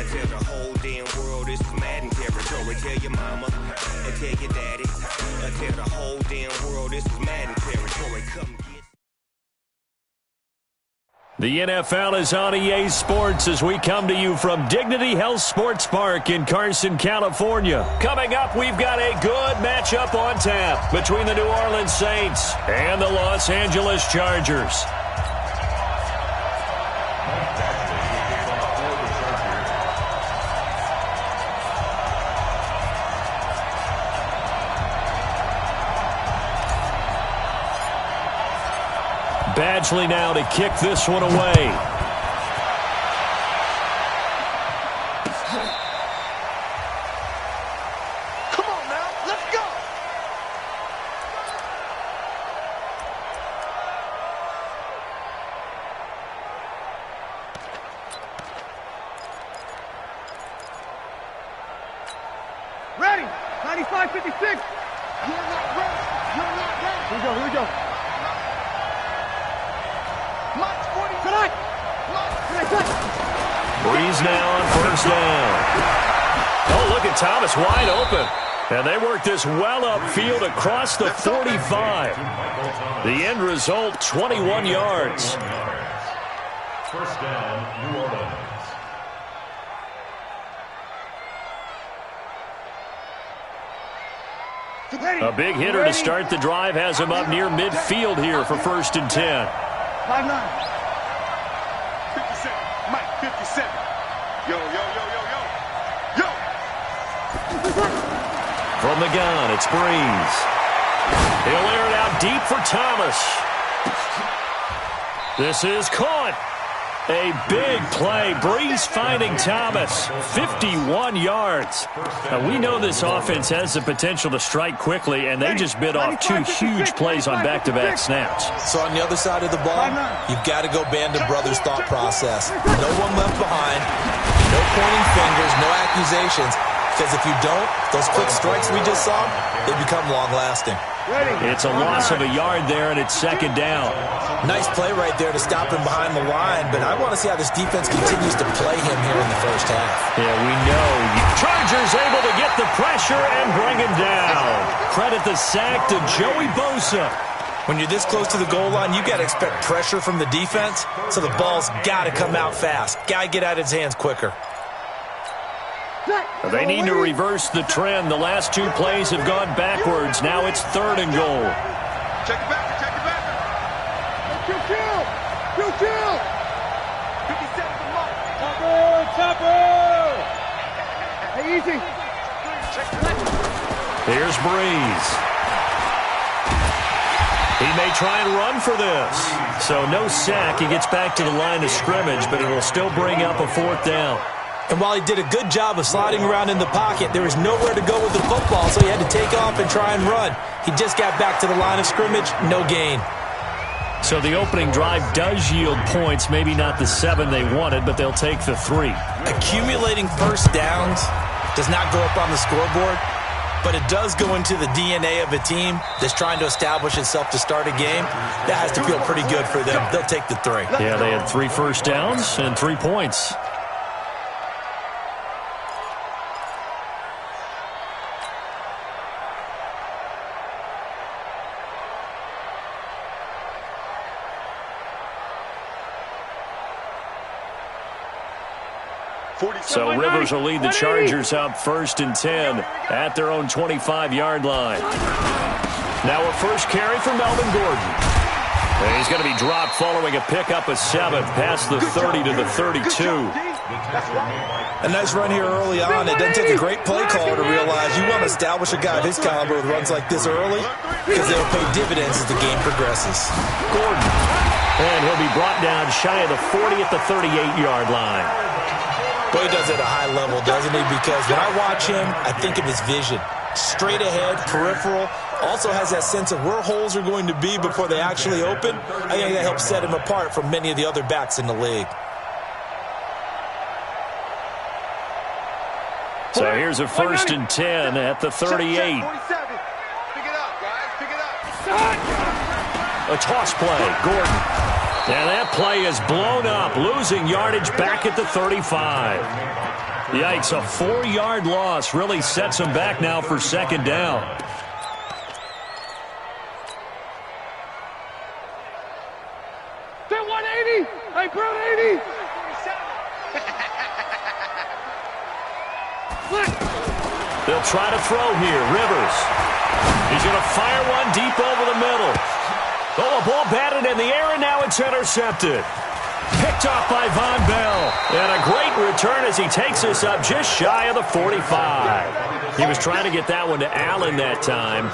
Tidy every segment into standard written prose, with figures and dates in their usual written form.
tell the whole damn world this is Madden territory. Tell your mama and tell your daddy. Tell the whole damn world this is Madden territory. Come get. The NFL is on EA Sports as we come to you from Dignity Health Sports Park in Carson, California. Coming up, we've got a good matchup on tap between the New Orleans Saints and the Los Angeles Chargers. Badgley now to kick this one away. Come on now, let's go. Ready, 95-56. You're not ready. You're not ready. Here we go. Breeze now on first down. Oh, look at Thomas wide open. And they work this well upfield across the 45. The end result, 21 yards. First down, New Orleans. A big hitter to start the drive has him up near midfield here for 1st and 10. 5-9. 57. Yo. From the gun, it's Breeze. He'll air it out deep for Thomas. This is caught. A big play. Breeze finding Thomas. 51 yards. Now, we know this offense has the potential to strike quickly, and they just bit off 2 huge plays on back-to-back snaps. So on the other side of the ball, you've got to go band of brothers thought process. No one left behind. No pointing fingers. No accusations. Because if you don't, those quick strikes we just saw, they become long-lasting. It's a loss of a yard there, and it's 2nd down. Nice play right there to stop him behind the line, but I want to see how this defense continues to play him here in the first half. Yeah, we know. Chargers able to get the pressure and bring him down. Credit the sack to Joey Bosa. When you're this close to the goal line, you got to expect pressure from the defense, so the ball's got to come out fast. Got to get out of his hands quicker. They need to reverse the trend. The last 2 plays have gone backwards. Now it's 3rd and goal. Check it back. Kill. 57 for Mike. Chopper. Hey, easy. Here's Breeze. He may try and run for this. So no sack. He gets back to the line of scrimmage, but it will still bring up a 4th down. And while he did a good job of sliding around in the pocket, there was nowhere to go with the football, so he had to take off and try and run. He just got back to the line of scrimmage, no gain. So the opening drive does yield points, maybe not the 7 they wanted, but they'll take the 3. Accumulating first downs does not go up on the scoreboard, but it does go into the DNA of a team that's trying to establish itself to start a game. That has to feel pretty good for them. They'll take the 3. Yeah, they had 3 first downs and 3 points. So Rivers will lead the Chargers up 1st and 10 at their own 25-yard line. Now a first carry for Melvin Gordon. And he's going to be dropped following a pickup of 7 past the 30 to the 32. A nice run here early on. It doesn't take a great play caller to realize you want to establish a guy of his caliber with runs like this early because they'll pay dividends as the game progresses. Gordon. And he'll be brought down shy of the 40 at the 38-yard line. Boy, he does it at a high level, doesn't he? Because when I watch him, I think of his vision. Straight ahead, peripheral. Also has that sense of where holes are going to be before they actually open. I think that helps set him apart from many of the other backs in the league. So here's a 1st and 10 at the 38. Pick it up, guys. Pick it up. A toss play. Gordon. And that play is blown up, losing yardage back at the 35. Yikes, a 4-yard loss really sets them back now for second down. They're 180. Hey, bro, 80. They'll try to throw here. Rivers. He's going to fire one deep over the middle. Oh, a ball batted in the air, and now it's intercepted. Picked off by Von Bell. And a great return as he takes us up just shy of the 45. He was trying to get that one to Allen that time.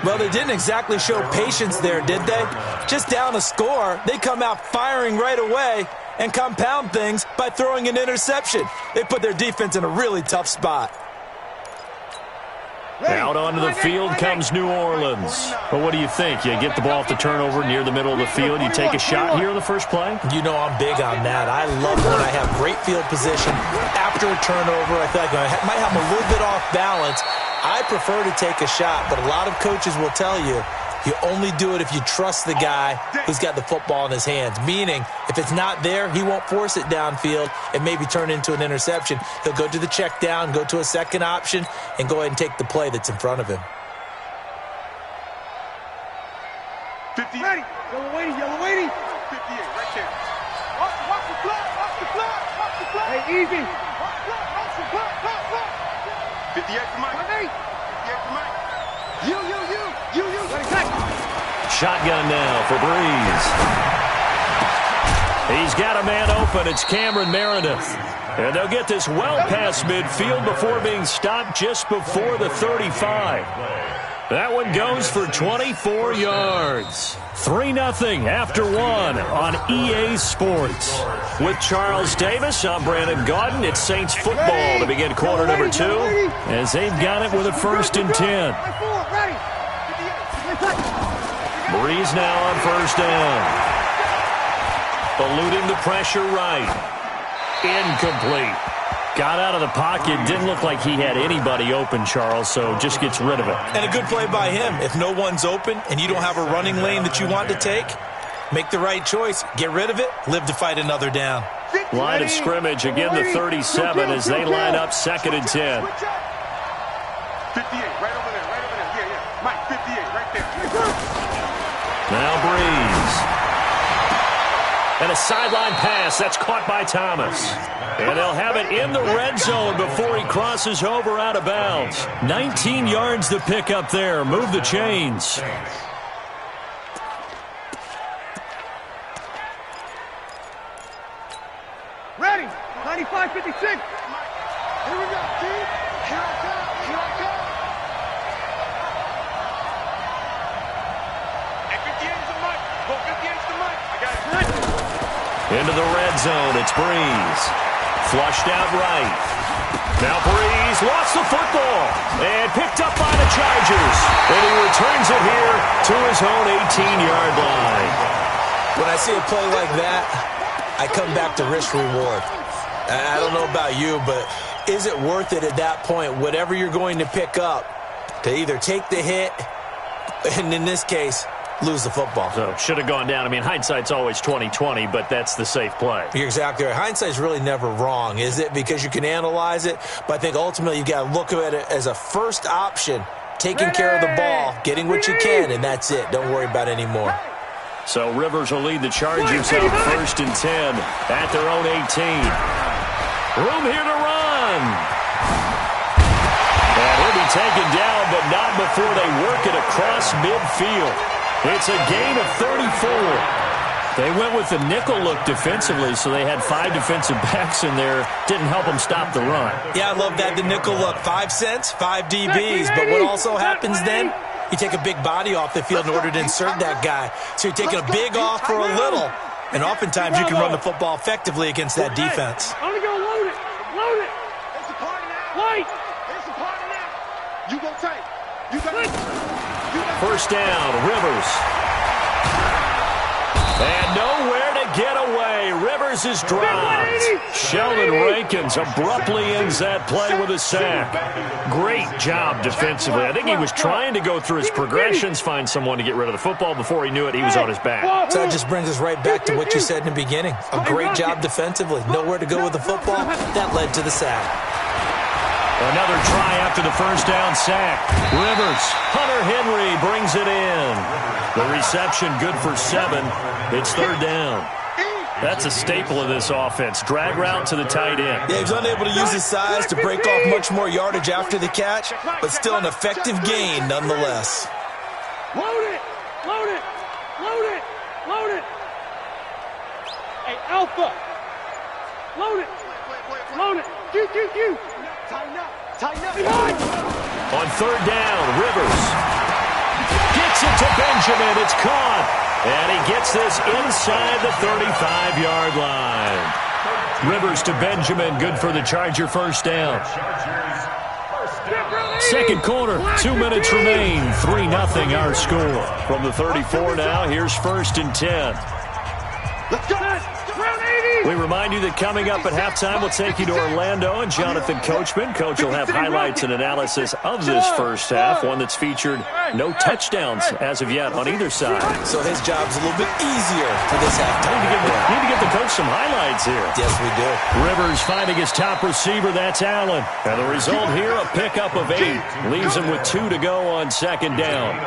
Well, they didn't exactly show patience there, did they? Just down a score, they come out firing right away and compound things by throwing an interception. They put their defense in a really tough spot. Out onto the field comes New Orleans. But what do you think? You get the ball off the turnover near the middle of the field. You take a shot here on the first play? You know I'm big on that. I love when I have great field position after a turnover. I feel like I might have a little bit off balance. I prefer to take a shot, but a lot of coaches will tell you, you only do it if you trust the guy who's got the football in his hands. Meaning, if it's not there, he won't force it downfield and maybe turn into an interception. He'll go to the check down, go to a second option, and go ahead and take the play that's in front of him. 50. Ready. Yellow waiting, yellow waiting. 58, right there. Watch the block, watch the block, watch the block. Hey, easy. Watch the block, watch the block. 58 for Mike. 58 for Mike. You. Shotgun now for Breeze. He's got a man open. It's Cameron Meredith. And they'll get this well past midfield before being stopped just before the 35. That one goes for 24 yards. 3-0 after one on EA Sports. With Charles Davis, I'm Brandon Gaudin. It's Saints football to begin quarter number 2 as they've got it with a 1st and 10. Breeze now on 1st down. Eluding the pressure right. Incomplete. Got out of the pocket. Didn't look like he had anybody open, Charles, so just gets rid of it. And a good play by him. If no one's open and you don't have a running lane that you want to take, make the right choice. Get rid of it. Live to fight another down. Line of scrimmage, again the 37 as they line up 2nd and 10. 58, right over there. Yeah. Mike, 58, right there. Now Breeze. And a sideline pass. That's caught by Thomas. And they'll have it in the red zone before he crosses over out of bounds. 19 yards to pick up there. Move the chains. Ready. 95-56. Here we go, team. Here I come. Into the red zone, it's Breeze. Flushed out right. Now Breeze lost the football and picked up by the Chargers. And he returns it here to his own 18-yard line. When I see a play like that, I come back to risk-reward. I don't know about you, but is it worth it at that point, whatever you're going to pick up, to either take the hit, and in this case, lose the football? So should have gone down. I mean, hindsight's always 20/20, but that's the safe play. You're exactly right. Hindsight's really never wrong, is it? Because you can analyze it, but I think ultimately you got to look at it as a first option, taking care of the ball, getting what you can, and that's it. Don't worry about any more. So Rivers will lead the Chargers out 1st and 10 at their own 18. Room here to run. And he'll be taken down, but not before they work it across midfield. It's a gain of 34. They went with the nickel look defensively, so they had 5 defensive backs in there. Didn't help them stop the run. Yeah, I love that, the nickel look. 5 cents, 5 DBs. But what also happens then, you take a big body off the field in order to insert that guy. So you're taking a big off for a little. And oftentimes you can run the football effectively against that defense. Only go load it. Load it. It's a party now. Wait. It's a party now. You go tight. You got it. 1st down, Rivers. And nowhere to get away. Rivers is dropped. Sheldon Rankins abruptly ends that play with a sack. Great job defensively. I think he was trying to go through his progressions, find someone to get rid of the football. Before he knew it, he was on his back. So that just brings us right back to what you said in the beginning. A great job defensively. Nowhere to go with the football. That led to the sack. Another try after the first down sack. Rivers, Hunter Henry brings it in. The reception good for 7. It's third down. That's a staple of this offense. Drag route to the tight end. Yeah, he was unable to use his size to break off much more yardage after the catch, but still an effective gain nonetheless. Load it! Load it! Load it! Load it! Hey, Alpha! Load it! Load it! Q! Tighten up! Tighten up! On third down, Rivers gets it to Benjamin. It's caught. And he gets this inside the 35-yard line. Rivers to Benjamin, good for the Charger first down. Second quarter, 2 minutes remain. 3-0 our score. From the 34 now, here's 1st and 10. Let's go! We remind you that coming up at halftime, we'll take you to Orlando and Jonathan Coachman. Coach will have highlights and analysis of this first half, one that's featured no touchdowns as of yet on either side. So his job's a little bit easier for this halftime. Need to give the coach some highlights here. Yes, we do. Rivers finding his top receiver, that's Allen. And the result here, a pickup of 8. Leaves him with 2 to go on second down.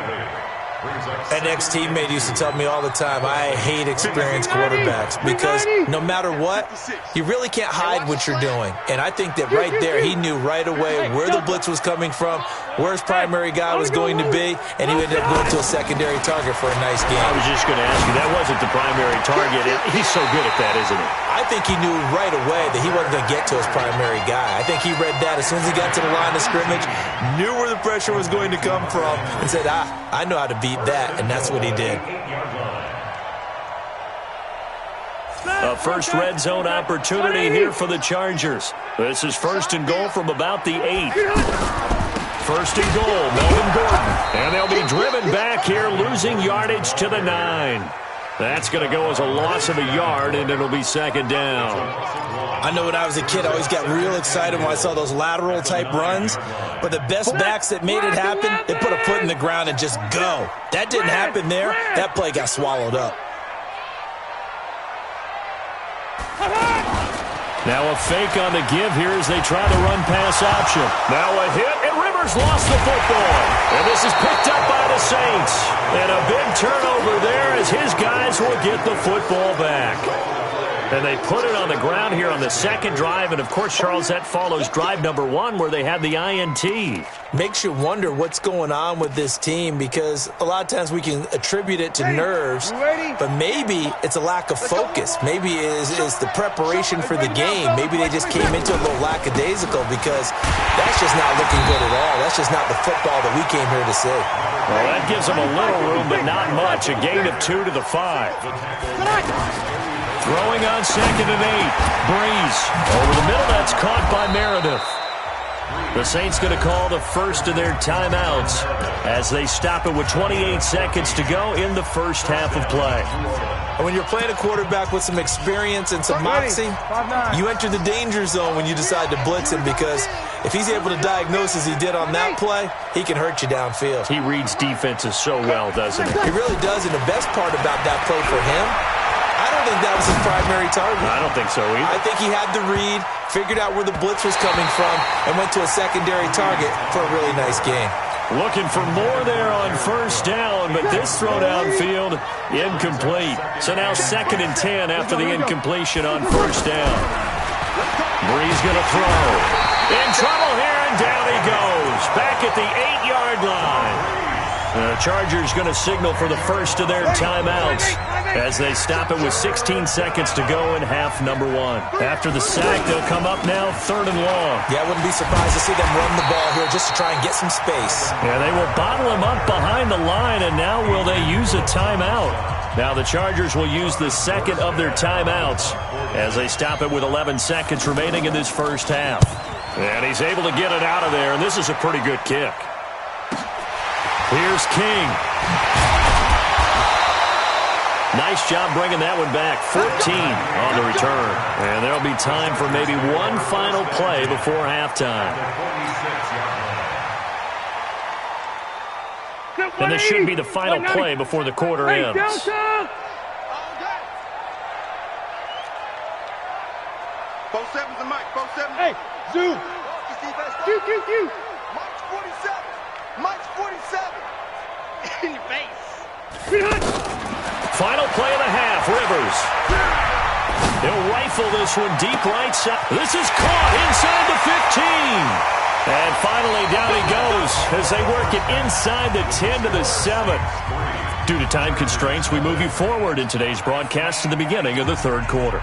An ex-teammate used to tell me all the time, I hate experienced quarterbacks because no matter what, you really can't hide what you're doing. And I think that right there, he knew right away where the blitz was coming from, where his primary guy was going to be, and he ended up going to a secondary target for a nice game. I was just going to ask you, that wasn't the primary target. He's so good at that, isn't he? I think he knew right away that he wasn't going to get to his primary guy. I think he read that as soon as he got to the line of scrimmage, knew where the pressure was going to come from, and said, I know how to beat that, and that's what he did. A first red zone opportunity here for the Chargers. This is 1st and goal from about the 8. 1st and goal, Melvin Gordon. And they'll be driven back here, losing yardage to the 9. That's going to go as a loss of a yard, and it'll be second down. I know when I was a kid, I always got real excited when I saw those lateral-type runs. But the best backs that made it happen, they put a foot in the ground and just go. That didn't happen there. That play got swallowed up. Now a fake on the give here as they try the run-pass option. Now a hit, and Rivers lost the football. And this is picked up by the Saints. And a big turnover there as his guys will get the football back. And they put it on the ground here on the second drive. And, of course, Charles, that follows drive number 1 where they had the INT. Makes you wonder what's going on with this team because a lot of times we can attribute it to nerves, but maybe it's a lack of focus. Maybe it's the preparation for the game. Maybe they just came into it a little lackadaisical because that's just not looking good at all. That's just not the football that we came here to see. Well, that gives them a little room, but not much. A gain of 2 to the 5. Throwing on 2nd and 8. Breeze over the middle. That's caught by Meredith. The Saints going to call the first of their timeouts as they stop it with 28 seconds to go in the first half of play. And when you're playing a quarterback with some experience and some moxie, you enter the danger zone when you decide to blitz him because if he's able to diagnose as he did on that play, he can hurt you downfield. He reads defenses so well, doesn't he? He really does, and the best part about that play for him, I don't think that was his primary target. I don't think so either. I think he had the read, figured out where the blitz was coming from, and went to a secondary target for a really nice game. Looking for more there on first down, but this throw downfield, incomplete. So now 2nd and 10 after the incompletion on first down. Breeze going to throw. In trouble here, and down he goes. Back at the 8-yard line. The Chargers going to signal for the first of their timeouts as they stop it with 16 seconds to go in half number 1. After the sack, they'll come up now 3rd and long. Yeah, I wouldn't be surprised to see them run the ball here just to try and get some space. Yeah, they will bottle him up behind the line, and now will they use a timeout? Now the Chargers will use the second of their timeouts as they stop it with 11 seconds remaining in this first half. And he's able to get it out of there, and this is a pretty good kick. Here's King. Nice job bringing that one back. 14 on the return. And there'll be time for maybe one final play before halftime. And this should be the final play before the quarter ends. Hey, Zoo. Q. March 47. March 47. In your face. Final play of the half, Rivers. He'll rifle this one deep right side. This is caught inside the 15. And finally down he goes as they work it inside the 10 to the 7. Due to time constraints, we move you forward in today's broadcast to the beginning of the third quarter.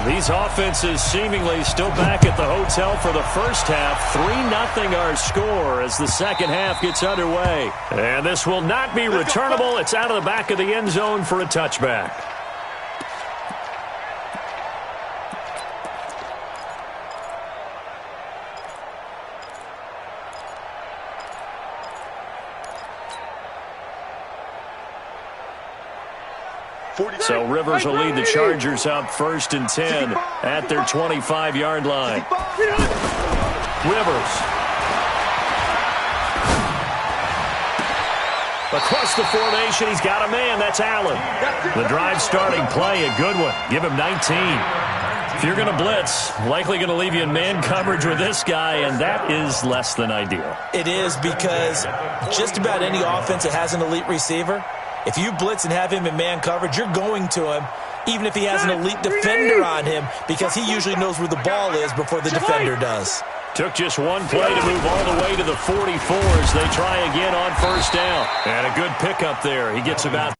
These offenses seemingly still back at the hotel for the first half. 3-0 our score as the second half gets underway. And this will not be returnable. It's out of the back of the end zone for a touchback. So Rivers will lead the Chargers out 1st and 10 at their 25-yard line. Rivers. Across the formation, he's got a man. That's Allen. The drive starting play, a good one. Give him 19. If you're going to blitz, likely going to leave you in man coverage with this guy, and that is less than ideal. It is, because just about any offense that has an elite receiver, if you blitz and have him in man coverage, you're going to him, even if he has an elite defender on him, because he usually knows where the ball is before the defender does. Took just one play to move all the way to the 44 as they try again on first down. And a good pickup there. He gets about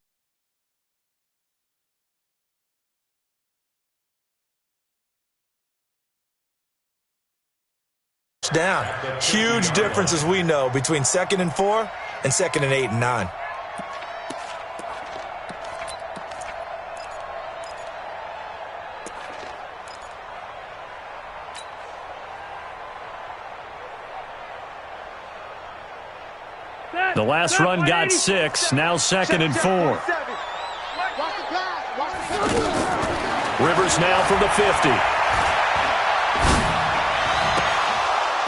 down. Huge difference, as we know, between 2nd and 4 and 2nd and 8 and 9. the last run got 6, now 2nd and 4. Rivers now from the 50.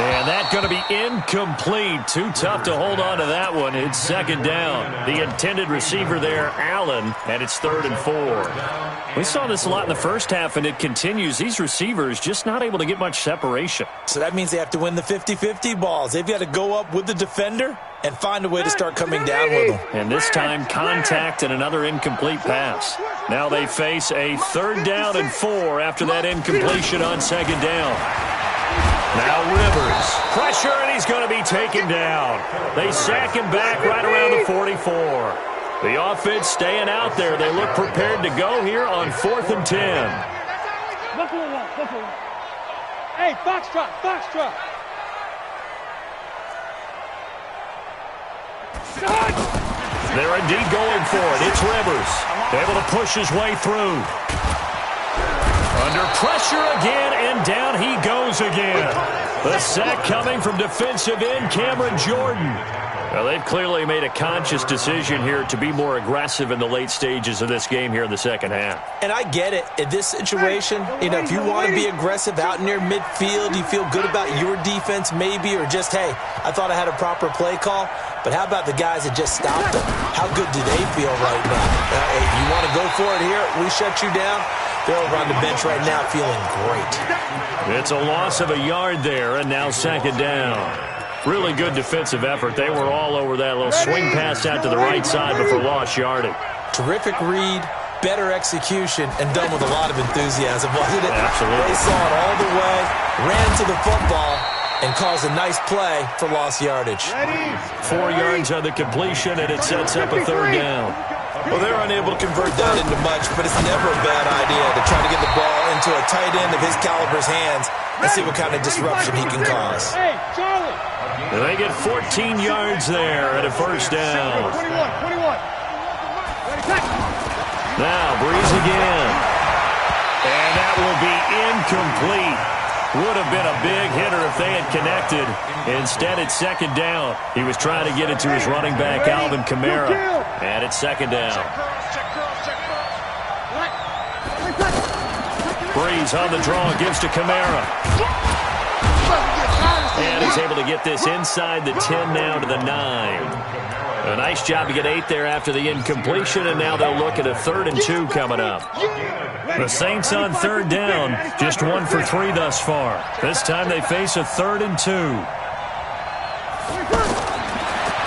And that's going to be incomplete. Too tough to hold on to that one. It's 2nd down. The intended receiver there, Allen, and it's 3rd and 4. We saw this a lot in the first half, and it continues. These receivers just not able to get much separation. So that means they have to win the 50-50 balls. They've got to go up with the defender and find a way to start coming down with them. And this time, contact and another incomplete pass. Now they face a 3rd down and 4 after that incompletion on 2nd down. Now Rivers. Pressure, and he's going to be taken down. They sack him back right around the 44. The offense staying out there. They look prepared to go here on 4th and 10. Hey, foxtrot. They're indeed going for it. It's Rivers. Able to push his way through. Under pressure again, and down he goes again. The sack coming from defensive end Cameron Jordan. Well, they've clearly made a conscious decision here to be more aggressive in the late stages of this game here in the second half. And I get it. In this situation, if you want to be aggressive out near midfield, you feel good about your defense maybe, or just, hey, I thought I had a proper play call. But how about the guys that just stopped them? How good do they feel right now? Hey, you want to go for it here? We shut you down. They're over on the bench right now feeling great. It's a loss of a yard there, and now 2nd down. Really good defensive effort. They were all over that little swing pass out to the right side before lost yardage. Terrific read, better execution, and done with a lot of enthusiasm, wasn't it? Absolutely. They saw it all the way, ran to the football, and caused a nice play for lost yardage. 4 yards on the completion, and it sets up a 3rd down. Well, they're unable to convert that into much, but it's never a bad idea to try to get the ball into a tight end of his caliber's hands and see what kind of disruption he can cause. Hey, Charlie. And they get 14 yards there at a 1st down. 21. Now, Breeze again. And that will be incomplete. Would have been a big hitter if they had connected. Instead, it's 2nd down. He was trying to get it to his running back, Alvin Kamara. And it's 2nd down. Breeze on the draw, gives to Kamara. And he's able to get this inside the 10 now to the 9. A nice job to get 8 there after the incompletion, and now they'll look at a 3rd and 2 coming up. The Saints on 3rd down, just 1 for 3 thus far. This time they face a 3rd and 2.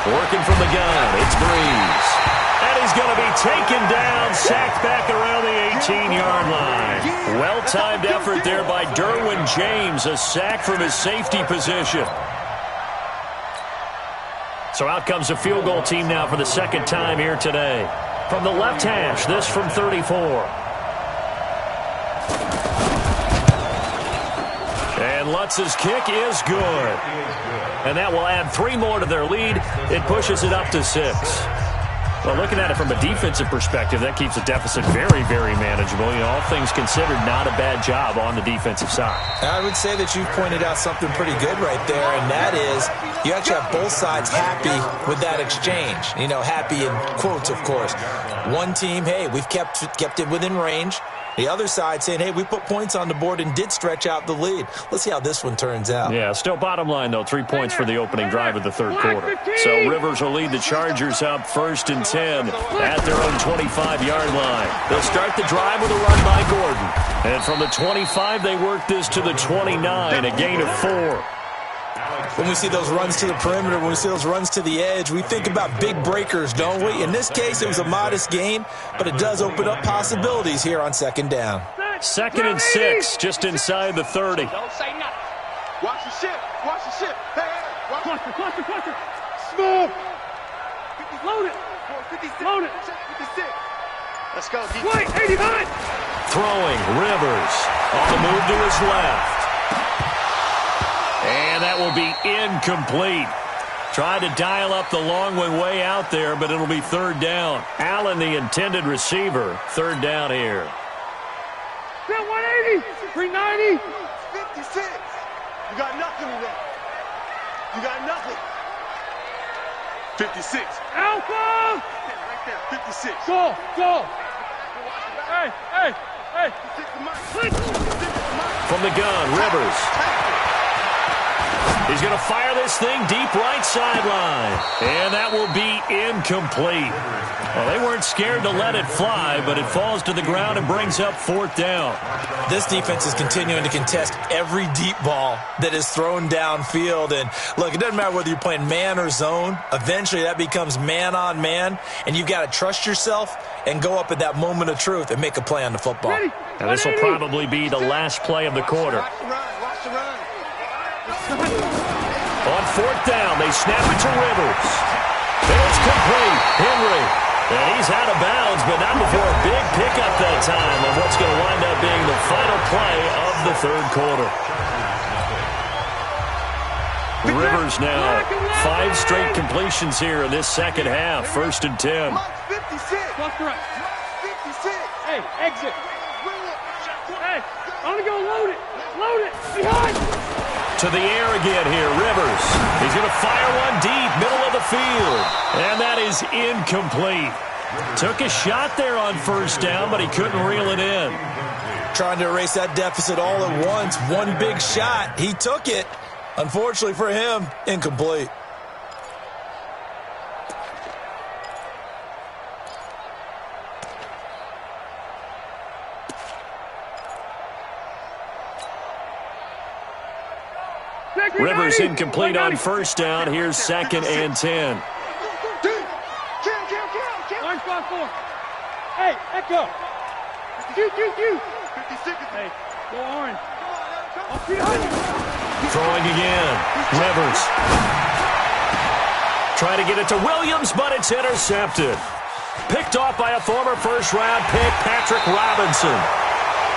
Working from the gun, it's Breeze. And he's going to be taken down, sacked back around the 18-yard line. Well-timed effort there by Derwin James, a sack from his safety position. So out comes a field goal team now for the 2nd time here today. From the left hash, this from 34. And Lutz's kick is good. And that will add 3 more to their lead. It pushes it up to 6. Well, looking at it from a defensive perspective, that keeps the deficit very, very manageable. You know, all things considered, not a bad job on the defensive side. I would say that you've pointed out something pretty good right there, and that is you actually have both sides happy with that exchange. You know, happy in quotes, of course. One team, hey, we've kept it within range. The other side saying, hey, we put points on the board and did stretch out the lead. Let's see how this one turns out. Yeah, still bottom line, though, 3 points for the opening drive of the 3rd quarter. So Rivers will lead the Chargers up 1st and 10 at their own 25-yard line. They'll start the drive with a run by Gordon. And from the 25, they work this to the 29, a gain of 4. When we see those runs to the perimeter, when we see those runs to the edge, we think about big breakers, don't we? In this case, it was a modest gain, but it does open up possibilities here on 2nd down. 2nd and 6, just inside the 30. Don't say nothing. Watch the ship. Watch the ship. Hey, watch cluster. Smooth. Load it. 56. Load it. 56. Let's go. Wait, 89. Throwing, Rivers on the move to his left. And that will be incomplete. Tried to dial up the long way out there, but it'll be 3rd down. Allen, the intended receiver, 3rd down here. 180, 390, 56. You got nothing today. You got nothing. 56. Alpha! Right there, 56. Go. Hey. From the gun, Rivers. He's going to fire this thing deep right sideline. And that will be incomplete. Well, they weren't scared to let it fly, but it falls to the ground and brings up 4th down. This defense is continuing to contest every deep ball that is thrown downfield. And, look, it doesn't matter whether you're playing man or zone. Eventually, that becomes man-on-man, and you've got to trust yourself and go up at that moment of truth and make a play on the football. And this will probably be the last play of the quarter. Watch the run. On 4th down, they snap it to Rivers. It's complete. Henry. And he's out of bounds, but not before a big pickup that time of what's going to wind up being the final play of the 3rd quarter. Rivers now 5 straight completions here in this 2nd half. 1st and 10. 56. 56. Hey, exit. Hey, I'm going to go load it. Behind. To the air again here, Rivers. He's going to fire one deep, middle of the field. And that is incomplete. Took a shot there on 1st down, but he couldn't reel it in. Trying to erase that deficit all at once. One big shot. He took it. Unfortunately for him, incomplete. Rivers incomplete on 1st down. Here's 2nd and 10. Hey, Echo. Q. 56. Hey, go orange. Throwing again. Rivers. Trying to get it to Williams, but it's intercepted. Picked off by a former 1st-round pick, Patrick Robinson.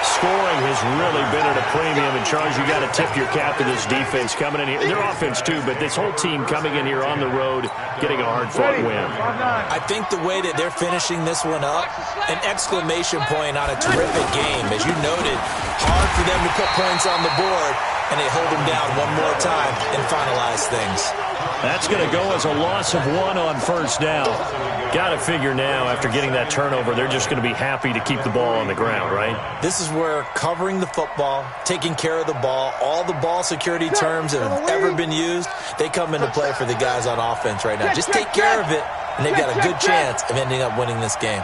Scoring has really been at a premium, and Charles, you got to tip your cap to this defense coming in here. Their offense, too, but this whole team coming in here on the road, getting a hard-fought win. I think the way that they're finishing this one up, an exclamation point on a terrific game. As you noted, hard for them to put points on the board, and they hold them down one more time and finalize things. That's going to go as a loss of 1 on 1st down. Got to figure now, after getting that turnover, they're just going to be happy to keep the ball on the ground, right? This is where covering the football, taking care of the ball, all the ball security terms that have ever been used, they come into play for the guys on offense right now. Just take care of it, and they've got a good chance of ending up winning this game.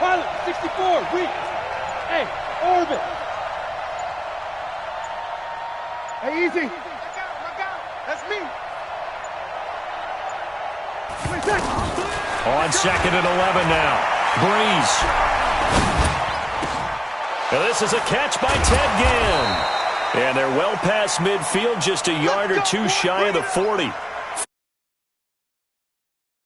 Pilot, 64, weak. Hey, orbit. Hey, easy. I got him. That's me. On 2nd and 11 now. Breeze. Now this is a catch by Ted Ginn. And they're well past midfield, just a yard or two shy of the 40.